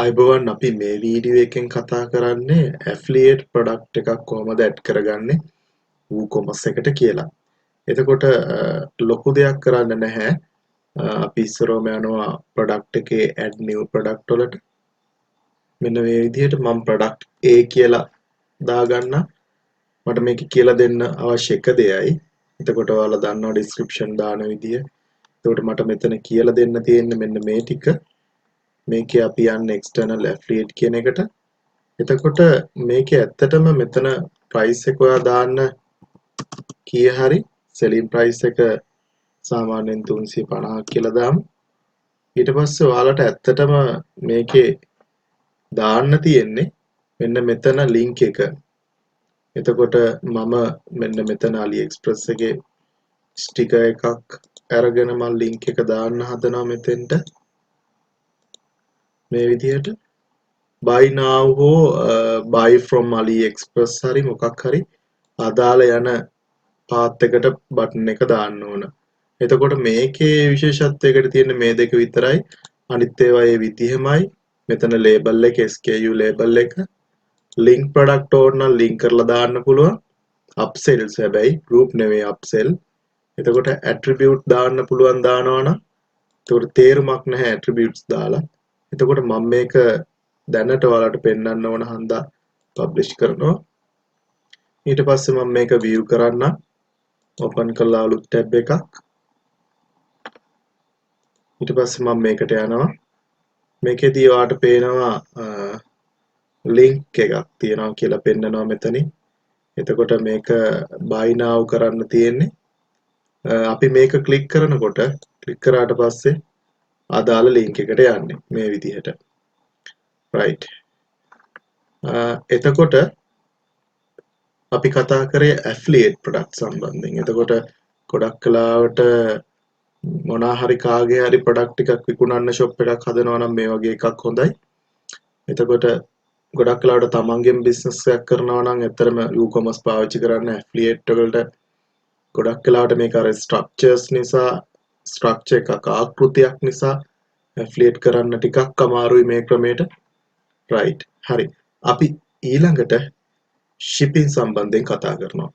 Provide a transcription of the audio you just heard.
අයිබෝවන් අපි මේ වීඩියෝ එකෙන් කතා කරන්නේ ඇෆ්ලියේට් ප්‍රොඩක්ට් එකක් කොහොමද ඇඩ් කරගන්නේ WooCommerce එකට කියලා. එතකොට ලොකු දෙයක් කරන්න නැහැ. අපි ඉස්සරෝම යනවා ප්‍රොඩක්ට් එකේ add new product වලට. මෙන්න මේ විදිහට මම product A කියලා දාගන්න. මට මේක කියලා දෙන්න අවශ්‍ය එක දෙයයි. එතකොට ඔයාලා දන්නවා description දාන විදිය. එතකොට මට මෙතන කියලා දෙන්න තියෙන්නේ මෙන්න මේ ටික. මේකේ අපි යන්නේ external affiliate කියන එකට. එතකොට මේකේ ඇත්තටම මෙතන price එක ඔයා දාන්න කීය හරි selling price එක සාමාන්‍යයෙන් 350ක් කියලා දාමු. ඊට පස්සේ ඔයාලට ඇත්තටම මේකේ දාන්න තියෙන්නේ මෙන්න මෙතන link එක. එතකොට මම මෙන්න මෙතන AliExpress එකේ sticker එකක් අරගෙන මම link එක දාන්න හදනවා මෙතෙන්ට. මේ විදිහට buy now හෝ buy from AliExpress හරි මොකක් හරි අදාළ යන පාත් එකට බටන් එක දාන්න ඕන. එතකොට මේකේ විශේෂත්වයකට තියෙන මේ දෙක විතරයි. අනිත් ඒවා ඒ විදිහමයි. මෙතන label එක SKU label එක link product ඕන නම් link කරලා දාන්න පුළුවන්. upsells හැබැයි group නෙවෙයි upsell. එතකොට attribute දාන්න පුළුවන් දානවා නම් එතකොට තේරුමක් නැහැ attributes දාලා. එතකොට මම මේක දැනට ඔයාලට පෙන්වන්න ඕන හන්දා පබ්ලිෂ් කරනවා. ඊට පස්සේ මම මේක view කරන්න open කරලා අලුත් tab එකක්. ඊට පස්සේ මම මේකට යනවා. මේකෙදී ඔයාලට පේනවා link එකක් තියෙනවා කියලා පෙන්නනවා මෙතනින්. එතකොට මේක buy now කරන්න තියෙන්නේ. අපි මේක ක්ලික් කරනකොට ක්ලික් කරාට පස්සේ අදාළ link එකට යන්නේ මේ විදිහට. right. එතකොට අපි කතා කරේ affiliate product සම්බන්ධයෙන්. එතකොට ගොඩක් කලාවට මොනා හරි කාගේ හරි product ටිකක් විකුණන්න shop එකක් හදනවා නම් මේ වගේ එකක් හොඳයි. එතකොට ගොඩක් කලාවට තමන්ගෙන් business එකක් කරනවා නම් ඇත්තටම WooCommerce පාවිච්චි කරන්න affiliate වලට ගොඩක් කලාවට මේක අර structures නිසා structure එකක් ආකෘතියක් නිසා affiliate කරන්න ටිකක් අමාරුයි මේ ක්‍රමයට. right. හරි. අපි ඊළඟට shipping සම්බන්ධයෙන් කතා කරනවා.